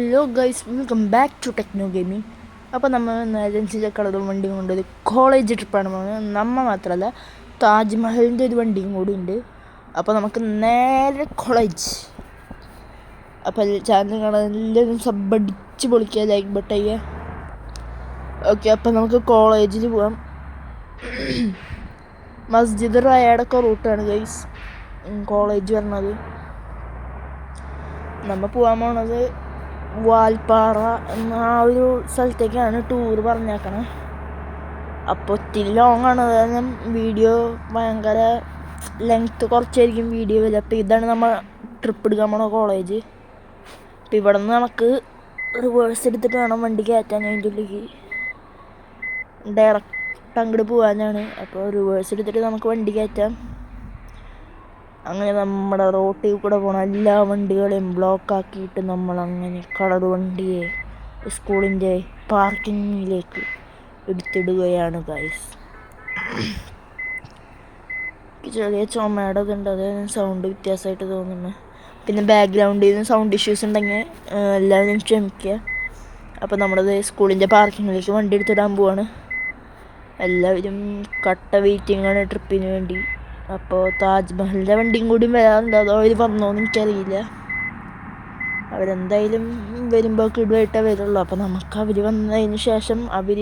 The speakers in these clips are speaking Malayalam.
Hello guys, welcome back to techno gaming. അപ്പോൾ നമ്മൾ ഏജൻസിയിലെ കളറും വണ്ടിയും കൊണ്ട് ഒരു കോളേജ് ട്രിപ്പാണ് പോകുന്നത്. നമ്മൾ മാത്രമല്ല, താജ്മഹലിൻ്റെ ഒരു വണ്ടിയും കൂടി ഉണ്ട്. അപ്പോൾ നമുക്ക് നേരെ കോളേജ്. അപ്പോൾ ചാനൽ കാണാൻ എല്ലാവരും സബ്ബടിച്ച് പൊളിക്കുക, ലൈക്ക് ബട്ട് ചെയ്യുക. ഓക്കെ, അപ്പോൾ നമുക്ക് കോളേജിൽ പോകാം. മസ്ജിദ് റയാടൊക്കെ റൂട്ടാണ് ഗൈസ് കോളേജ് വരണത്. നമ്മൾ പോകാൻ പോണത് വാൽപ്പാറ എന്ന ആ ഒരു സ്ഥലത്തേക്കാണ് ടൂറ് പറഞ്ഞേക്കണേ. അപ്പോൾ ഒത്തിരി ലോങ് ആണ്, കാരണം വീഡിയോ ഭയങ്കര ലെങ്ത്ത് കുറച്ചായിരിക്കും വീഡിയോ വരിക. അപ്പോൾ ഇതാണ് നമ്മൾ ട്രിപ്പ് എടുക്കാൻ പോണ കോളേജ്. അപ്പോൾ ഇവിടെ നിന്ന് നമുക്ക് റിവേഴ്സ് എടുത്തിട്ട് വേണം വണ്ടി കയറ്റാൻ. അതിൻ്റെ ഉള്ളിലേക്ക് ഡയറക്റ്റ് അങ്ങോട്ട് പോകാനാണ്. അപ്പോൾ റിവേഴ്സ് എടുത്തിട്ട് നമുക്ക് വണ്ടി കയറ്റാം. അങ്ങനെ നമ്മുടെ റോട്ടിൽ കൂടെ പോണ എല്ലാ വണ്ടികളെയും ബ്ലോക്കാക്കിയിട്ട് നമ്മളങ്ങനെ കളർ വണ്ടിയെ സ്കൂളിൻ്റെ പാർക്കിങ്ങിലേക്ക് എടുത്തിടുകയാണ് ഗൈസ്. ചെറിയ ചുമയുടെ ഇതുണ്ട്, അത് സൗണ്ട് വ്യത്യാസമായിട്ട് തോന്നുന്നു. പിന്നെ ബാക്ക്ഗ്രൗണ്ടിൽ നിന്ന് സൗണ്ട് ഇഷ്യൂസ് ഉണ്ടെങ്കിൽ എല്ലാവരും ക്ഷമിക്കുക. അപ്പോൾ നമ്മളത് സ്കൂളിൻ്റെ പാർക്കിങ്ങിലേക്ക് വണ്ടി എടുത്തിടാൻ പോവാണ്. എല്ലാവരും കട്ട വെയിറ്റിംഗാണ് ട്രിപ്പിന് വേണ്ടി. അപ്പോൾ താജ്മഹലിൻ്റെ വണ്ടിയും കൂടി വരാറുണ്ട്, അതോ അവർ വന്നോന്ന് എനിക്കറിയില്ല. അവരെന്തായാലും വരുമ്പോൾ കിടുവായിട്ടേ വരുള്ളൂ. അപ്പോൾ നമുക്ക് അവർ വന്നതിന് ശേഷം അവർ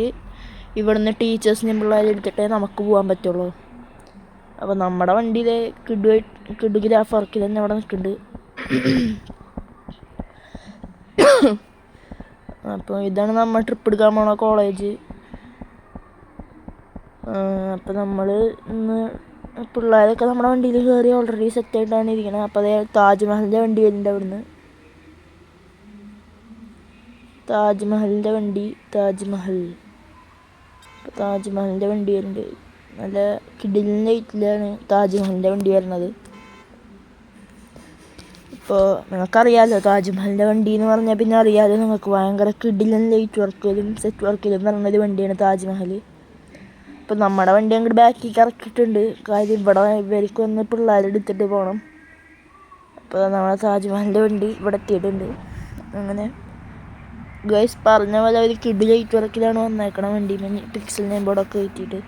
ഇവിടുന്ന് ടീച്ചേഴ്സിനെയും പിള്ളേരെ എടുത്തിട്ടേ നമുക്ക് പോകാൻ പറ്റുള്ളൂ. അപ്പോൾ നമ്മുടെ വണ്ടിയിലെ കിഡുഗ്രാഫർക്കിൽ തന്നെ അവിടെ നിൽക്കുന്നുണ്ട്. അപ്പോൾ ഇതാണ് നമ്മൾ ട്രിപ്പ് എടുക്കാൻ പോണ കോളേജ്. അപ്പോൾ നമ്മൾ ഇന്ന് പിള്ളേരൊക്കെ നമ്മുടെ വണ്ടിയിൽ കയറി ഓൾറെഡി സെറ്റായിട്ടാണ് ഇരിക്കുന്നത്. അപ്പോൾ അതേ താജ്മഹലിൻ്റെ വണ്ടി വരുന്നുണ്ട് അവിടുന്ന്. താജ്മഹലിൻ്റെ വണ്ടി വരുന്നുണ്ട്. നല്ല കിടിലൻ ലൈറ്റിലാണ് താജ്മഹലിൻ്റെ വണ്ടി വരുന്നത്. ഇപ്പോൾ നിങ്ങൾക്കറിയാമല്ലോ, താജ്മഹലിൻ്റെ വണ്ടി എന്ന് പറഞ്ഞാൽ പിന്നെ അറിയാമല്ലോ നിങ്ങൾക്ക്, ഭയങ്കര കിടിലൻ ലൈറ്റ് വർക്കിലും സെറ്റ് വർക്കിലും പറഞ്ഞൊരു വണ്ടിയാണ് താജ്മഹൽ. ഇപ്പം നമ്മുടെ വണ്ടി അങ്ങോട്ട് ബാക്കിലേക്ക് ഇറക്കിയിട്ടുണ്ട്. കാര്യം ഇവിടെ ഇവർക്ക് വന്ന് പിള്ളേരെടുത്തിട്ട് പോകണം. അപ്പോൾ നമ്മളെ താജ്മഹലിൻ്റെ വണ്ടി ഇവിടെ എത്തിയിട്ടുണ്ട്. അങ്ങനെ ഗൈസ് പറഞ്ഞ പോലെ അവർ കിഡ് ലൈറ്റ് വർക്കിലാണ് വന്നേക്കണം. വണ്ടി പിക്സൽ നെയിം ബോർഡൊക്കെ കയറ്റിയിട്ട്.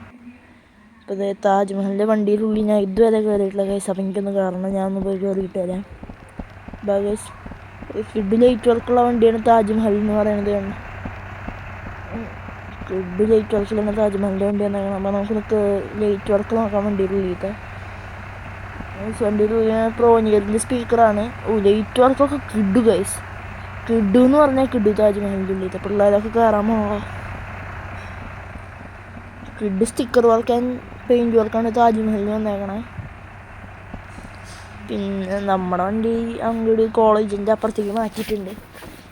അപ്പോൾ ഇത് താജ്മഹലിൻ്റെ വണ്ടിയുടെ ഉള്ളിൽ ഞാൻ ഇതുവരെ കയറിയിട്ടില്ല ഗൈസ്. അപ്പം എനിക്കൊന്ന് കാരണം ഞാനൊന്ന് പോയി കയറിയിട്ട് വരാം. ഗൈസ് കിഡ് ലൈറ്റ് വർക്കുള്ള വണ്ടിയാണ് താജ്മഹൽ എന്ന് പറയുന്നത്. കിഡ് ലൈറ്റ് വർക്കിലാണ് താജ്മഹലിൻ്റെ വണ്ടി വന്നേക്കണം. അപ്പോൾ നമുക്ക് ലൈറ്റ് വർക്ക് നോക്കാൻ വണ്ടിയുടെ ഉള്ളിലത്തെ വണ്ടിയുടെ ഉള്ളിൽ പ്രോനിയറിൻ്റെ സ്പീക്കറാണ്. ലൈറ്റ് വർക്കൊക്കെ കിഡ് ഗൈസ്, കിഡു എന്ന് പറഞ്ഞാൽ കിഡു താജ്മഹലിൻ്റെ ഉള്ളിലത്തെ പിള്ളേരൊക്കെ കയറാൻ പോകണം. Kid sticker work and paint വർക്കാണ് താജ്മഹലിൽ വന്നേക്കണേ. പിന്നെ നമ്മുടെ വണ്ടി അങ്ങോട്ട് കോളേജിൻ്റെ അപ്പുറത്തേക്ക് മാറ്റിയിട്ടുണ്ട്.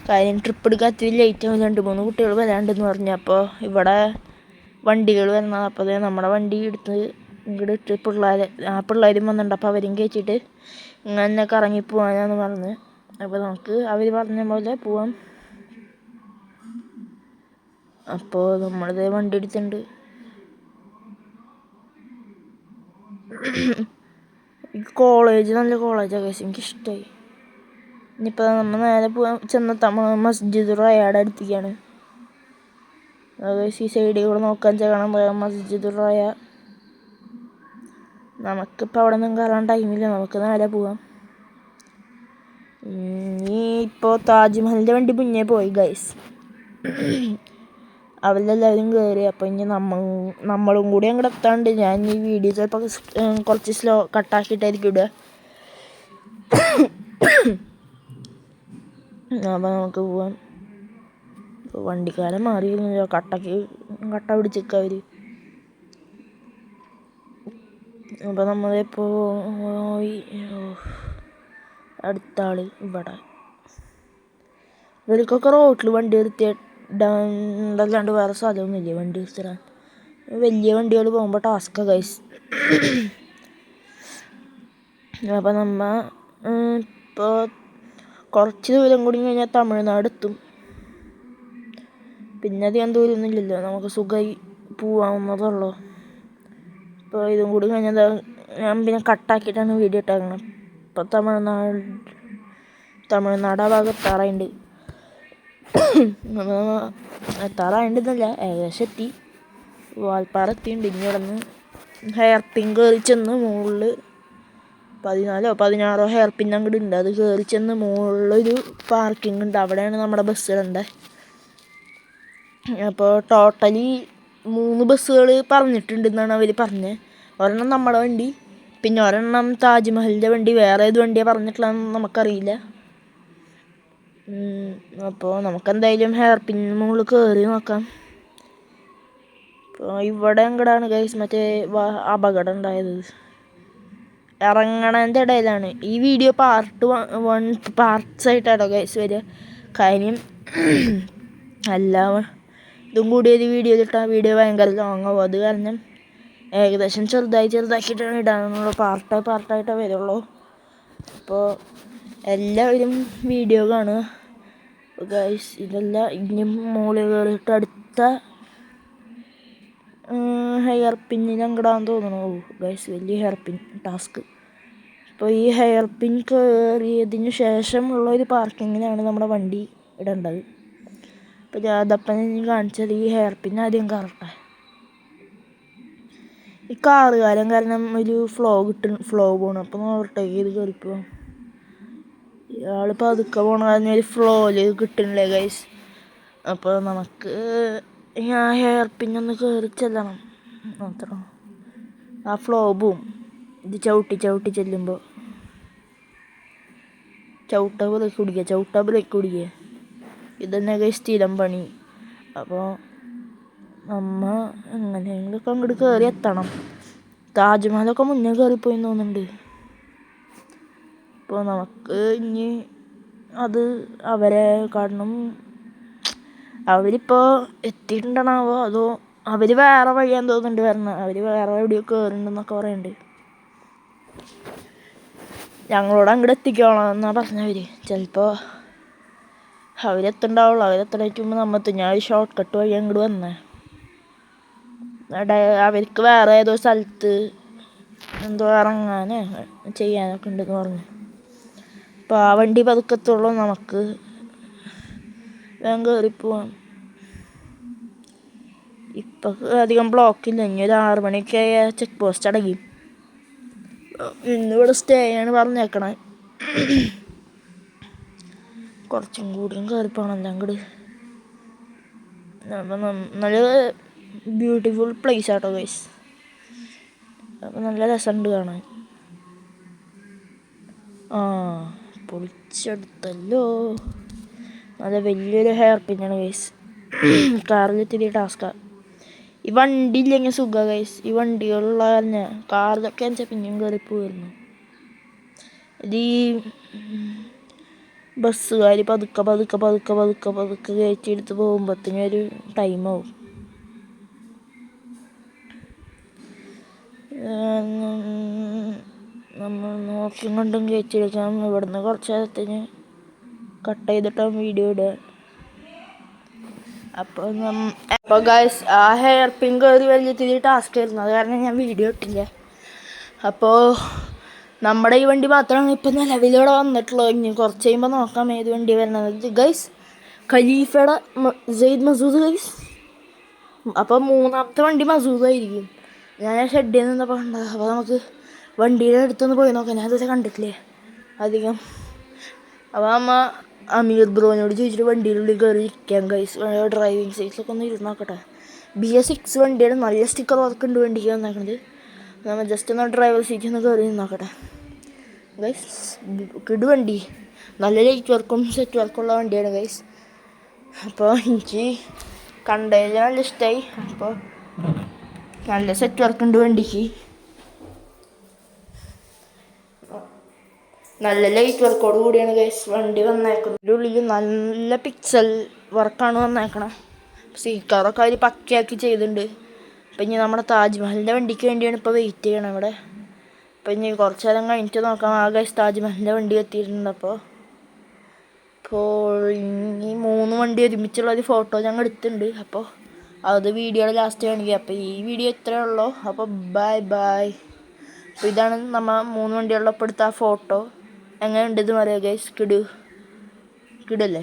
കാര്യം ട്രിപ്പ് എടുക്കാൻ അത്രയും ലേറ്റ് ആവും, 2-3 കുട്ടികൾ വരാണ്ടെന്ന് പറഞ്ഞു. അപ്പോൾ ഇവിടെ വണ്ടികൾ വരണം. അപ്പോൾ അതേ നമ്മുടെ വണ്ടി എടുത്ത് ഇങ്ങോട്ട് ഇട്ട് പിള്ളേരും വന്നിട്ടുണ്ട്. അപ്പോൾ അവരും കയറ്റിയിട്ട് ഇങ്ങനെ കറങ്ങി പോകാനാന്ന് പറഞ്ഞ്. അപ്പോൾ നമുക്ക് അവർ പറഞ്ഞ പോലെ പോവാം. അപ്പോൾ നമ്മളിത് വണ്ടി എടുത്തിട്ടുണ്ട്. ഈ കോളേജ് നല്ല കോളേജാണ് കേസ്, എനിക്കിഷ്ടമായി. ഇനിയിപ്പോൾ നമ്മൾ നേരെ പോകാൻ ചെന്നെത്താൻ മസ്ജിദ് റയയുടെ അടുത്തേക്കാണ്. ഈ സൈഡിൽ കൂടെ നോക്കാൻ കാണാൻ പോയാൽ മസ്ജിദ് റയ. നമുക്കിപ്പോൾ അവിടെ നിന്നും കയറാൻ ടൈമില്ല, നമുക്ക് നേരെ പോവാം. ഇപ്പോൾ താജ്മഹലിൻ്റെ വണ്ടി മുന്നേ പോയി ഗൈസ്, അവരെല്ലാവരും കയറി. അപ്പോൾ ഇനി നമ്മളും കൂടി അങ്ങോട്ട് എത്താണ്ട്. ഞാൻ ഈ വീഡിയോ ചിലപ്പോൾ കുറച്ച് സ്ലോ കട്ടാക്കിയിട്ടായിരിക്കും ഇടുക. അപ്പോൾ നമുക്ക് പോവാം. ഇപ്പോൾ വണ്ടിക്കാരൻ മാറി കട്ട പിടിച്ചേക്കാം അവർ. അപ്പോൾ നമ്മളിപ്പോൾ അടുത്ത ആൾ ഇവിടെ. ഇവർക്കൊക്കെ റോട്ടിൽ വണ്ടി നിർത്തിയിടല്ലാണ്ട് വേറെ സ്ഥലമൊന്നുമില്ല വണ്ടി നിർത്തിടാൻ. വലിയ വണ്ടികൾ പോകുമ്പോൾ ടാസ്ക്കാണ് ഗൈസ്. അപ്പോൾ നമ്മൾ ഇപ്പോൾ കുറച്ച് ദൂരം കൂടി കഴിഞ്ഞാൽ തമിഴ്നാട് എത്തും. പിന്നെ അധികം ദൂരമൊന്നുമില്ലല്ലോ, നമുക്ക് സുഖമായി പോവാവുന്നതുള്ളൂ. ഇപ്പോൾ ഇതും കൂടി കഴിഞ്ഞാൽ ഞാൻ പിന്നെ കട്ടാക്കിയിട്ടാണ് വീഡിയോ ഇട്ടേക്കുന്നത്. ഇപ്പോൾ തമിഴ്നാട് ആ ഭാഗത്ത് എത്താറായിട്ടുണ്ട്. എത്താറായിണ്ടെന്നല്ല, ഏകദേശം എത്തി. വാൽപ്പാറ എത്തിയിട്ടുണ്ട്. ഇനി ഇവിടെ നിന്ന് ഹെയർ പിൻ കയറി ചെന്ന് മുകളിൽ 14-16 ഹെയർ പിൻ അങ്ങോട്ട് ഉണ്ട്. അത് കയറി ചെന്ന് മുകളിലൊരു പാർക്കിംഗ് ഉണ്ട്, അവിടെയാണ് നമ്മുടെ ബസ്സുകളുണ്ട്. അപ്പോൾ ടോട്ടലി 3 ബസ്സുകൾ പറഞ്ഞിട്ടുണ്ടെന്നാണ് അവർ പറഞ്ഞത്. ഒരെണ്ണം നമ്മുടെ വണ്ടി, പിന്നെ ഒരെണ്ണം താജ്മഹലിൻ്റെ വണ്ടി, വേറെ ഏത് വണ്ടിയാണ് പറഞ്ഞിട്ടുള്ളതെന്ന് നമുക്കറിയില്ല. അപ്പോൾ നമുക്കെന്തായാലും ഹെയർ പിൻ മുകളിൽ കയറി നോക്കാം. അപ്പോൾ ഇവിടെ എങ്ങടാണ് ഗൈസ് മറ്റേ അപകടം ഉണ്ടായത്, ഇറങ്ങണതിൻ്റെ ഇടയിലാണ്. ഈ വീഡിയോ പാർട്ട്സ് ആയിട്ടാണോ ഗൈസ് വരിക, കാര്യം എല്ലാം ഇതും കൂടി ഒരു വീഡിയോ ഇട്ടാൽ വീഡിയോ ഭയങ്കര ലോങ് ആവും. അത് കാരണം ഏകദേശം ചെറുതാക്കിയിട്ടാണ് ഇടാനുള്ള, പാർട്ടായിട്ടേ വരുള്ളൂ. അപ്പോൾ എല്ലാവരും വീഡിയോ കാണുക ഗൈസ്. ഇതെല്ലാം ഇനി മുകളിൽ കയറിയിട്ട് അടുത്ത ഹെയർ പിന്നിൽ അങ്ങടാന്ന് തോന്നണു ഗൈസ്, വലിയ ഹെയർ പിൻ ടാസ്ക്. അപ്പോൾ ഈ ഹെയർ പിൻ കയറിയതിന് ശേഷമുള്ള ഒരു പാർക്കിങ്ങിലാണ് നമ്മുടെ വണ്ടി ഇടേണ്ടത്. അപ്പോൾ അതപ്പം കാണിച്ചത് ഈ ഹെയർ പിൻ ആദ്യം കയറട്ടെ. ഈ കാറുകാരൻ കാരണം ഒരു ഫ്ലോ പോകണം. അപ്പോൾ ഓവർടേക്ക് ചെയ്ത് കയറിപ്പോവാം. ഇയാളിപ്പോൾ അതൊക്കെ പോകണ കാരണം ഒരു ഫ്ലോയിൽ കിട്ടണില്ലേ ഗൈസ്. അപ്പോൾ നമുക്ക് ആ ഹെയർ പിന്നൊന്ന് കയറി ചെല്ലണം മാത്രം. ആ ഫ്ലോ പോവും. ഇത് ചവിട്ടി ചെല്ലുമ്പോൾ ചവിട്ട ബ്രേക്ക് കുടിക്കുക. ഇതന്നെ ഗൈസ് സ്ഥിരം പണി. അപ്പോൾ എങ്ങനെയെങ്കിലുമൊക്കെ അങ്ങോട്ട് കയറി എത്തണം. താജ്മഹലൊക്കെ മുന്നേ കയറിപ്പോയി തോന്നുന്നുണ്ട്. അപ്പോൾ നമുക്ക് ഇനി അത് അവരെ കാരണം അവരിപ്പോൾ എത്തിയിട്ടുണ്ടാവോ, അതോ അവർ വേറെ വഴിയാന്ന് തോന്നുന്നുണ്ട് വരണം. അവർ വേറെ എവിടെയോ കയറുന്നുണ്ടെന്നൊക്കെ പറയുന്നുണ്ട്. ഞങ്ങളോട് അങ്ങോട്ട് എത്തിക്കോളാം എന്നാണ് പറഞ്ഞവർ. ചിലപ്പോൾ അവരെത്തുണ്ടാവുള്ളൂ. അവരെത്തണേക്ക് മുമ്പ് നമ്മെത്തും. ഞാൻ ഒരു ഷോർട്ട് കട്ട് വഴി അങ്ങോട്ട് വന്നേ. അവർക്ക് വേറെ ഏതോ സ്ഥലത്ത് എന്തോ ഇറങ്ങാനോ ചെയ്യാനൊക്കെ ഉണ്ടെന്ന് പറഞ്ഞു. അപ്പോൾ ആ വണ്ടി പതുക്കത്തുള്ളൂ, നമുക്ക് വേഗം കയറിപ്പോവാം. ഇപ്പം അധികം ബ്ലോക്കില്ല. ഇനി ഒരു 6 മണിയൊക്കെ ചെക്ക് പോസ്റ്റ് അടങ്ങി. ഇന്നിവിടെ സ്റ്റേ ആണ് പറഞ്ഞേക്കണേ. കുറച്ചും കൂടിയും കയറിപ്പോണല്ലോ അങ്ങോട്ട്. അപ്പം നല്ല ബ്യൂട്ടിഫുൾ പ്ലേസ് ആട്ടോ ഗൈസ്. അപ്പം നല്ല രസമുണ്ട് കാണാൻ. പൊളിച്ചെടുത്തല്ലോ. നല്ല വലിയൊരു ഹെയർ പിന്നാണ് ഗൈസ്. കാറിലെത്തിയ ടാസ്കാണ്. ഈ വണ്ടി ഇല്ലെങ്കിൽ സുഖമാണ് ഗൈസ്. ഈ വണ്ടികളുള്ള തന്നെ കാറിലൊക്കെ വെച്ചാൽ പിന്നെയും കയറിപ്പോയിരുന്നു. ഇത് ഈ ബസ്സുകാർ പതുക്കെ കയറ്റിയെടുത്ത് പോകുമ്പോഴത്തേനും ഒരു ടൈമാവും. നമ്മൾ നോക്കിയും കൊണ്ടും കയറ്റിയെടുക്കാം. ഇവിടുന്ന് കുറച്ച് നേരത്തിന് കട്ട് ചെയ്തിട്ടാണ് വീഡിയോ ഇടുക. അപ്പോൾ ഗൈസ് ആ ഹെയർ പിൻ കയറി വലിയ ടാസ്ക് ആയിരുന്നു. അത് കാരണം ഞാൻ വീഡിയോ ഇട്ടില്ല. അപ്പോൾ നമ്മുടെ ഈ വണ്ടി മാത്രമാണ് ഇപ്പം നിലവിലൂടെ വന്നിട്ടുള്ളത്. ഇനി കുറച്ച് കഴിയുമ്പോൾ നോക്കാം ഏത് വണ്ടി വരുന്നത് ഗൈസ്. ഖലീഫയുടെ സെയ്ദ് മസൂദ് ഗൈസ്. അപ്പോൾ 3ാമത്തെ വണ്ടി മസൂദായിരിക്കും. ഞാൻ ഷെഡിൽ നിന്നപ്പോൾ കണ്ടത്. അപ്പോൾ നമുക്ക് വണ്ടിയുടെ അടുത്തൊന്ന് പോയി നോക്കാം. ഞാൻ ഇതുവരെ കണ്ടിട്ടില്ലേ അധികം. അപ്പോൾ അമീർ ബ്രോനോട് ചോദിച്ചിട്ട് വണ്ടിയിലുള്ളിൽ കയറി ഇരിക്കാം ഗൈസ്. ഡ്രൈവിംഗ് സീറ്റിലൊക്കെ ഒന്ന് ഇരുന്ന് നോക്കട്ടെ. BS6 വണ്ടിയാണ്. നല്ല സ്റ്റിക്കർ വർക്ക് ഉണ്ട് വണ്ടിക്ക് വന്നേക്കുന്നത്. നമ്മൾ ജസ്റ്റ് ഒന്ന് ഡ്രൈവർ സീറ്റിൽ നിന്ന് കയറി നോക്കട്ടെ ഗൈസ്. കിടു വണ്ടി, നല്ല ലൈറ്റ് വർക്കും സെറ്റ് വർക്കുള്ള വണ്ടിയാണ് ഗൈസ്. അപ്പോൾ എനിക്ക് കണ്ടതിൽ നല്ല ഇഷ്ടമായി. അപ്പോൾ നല്ല സെറ്റ് വർക്ക് ഉണ്ട് വണ്ടിക്ക്. നല്ല ലൈറ്റ് വർക്കോട് കൂടിയാണ് ഗൈസ് വണ്ടി വന്നേക്കുന്നത്. ഇതിൻ്റെ ഉള്ളിൽ നല്ല പിക്സൽ വർക്കാണ് വന്നേക്കണം. സീക്കാറൊക്കെ അവർ പക്കയാക്കി ചെയ്തിട്ടുണ്ട്. അപ്പം ഇനി നമ്മുടെ താജ്മഹലിൻ്റെ വണ്ടിക്ക് വേണ്ടിയാണ് ഇപ്പോൾ വെയിറ്റ് ചെയ്യണം ഇവിടെ. അപ്പം ഇനി കുറച്ച് നേരം കഴിഞ്ഞിട്ട് നോക്കാം. ആ ഗൈസ് താജ്മഹലിൻ്റെ വണ്ടി എത്തിയിട്ടുണ്ട്. അപ്പോൾ ഇനി 3 വണ്ടി ഒരുമിച്ചുള്ളൊരു ഫോട്ടോ ഞങ്ങൾ എടുത്തിട്ടുണ്ട്. അപ്പോൾ അത് വീഡിയോയുടെ ലാസ്റ്റ് കാണിക്കുക. അപ്പോൾ ഈ വീഡിയോ ഇത്രയേ ഉള്ളൂ. അപ്പോൾ ബൈ. അപ്പോൾ ഇതാണ് നമ്മൾ 3 വണ്ടികളിലപ്പോൾ എടുത്ത ആ ഫോട്ടോ. എങ്ങനെ ഉണ്ടെന്ന് പറയാം ഗൈസ്. കിടല്ലേ?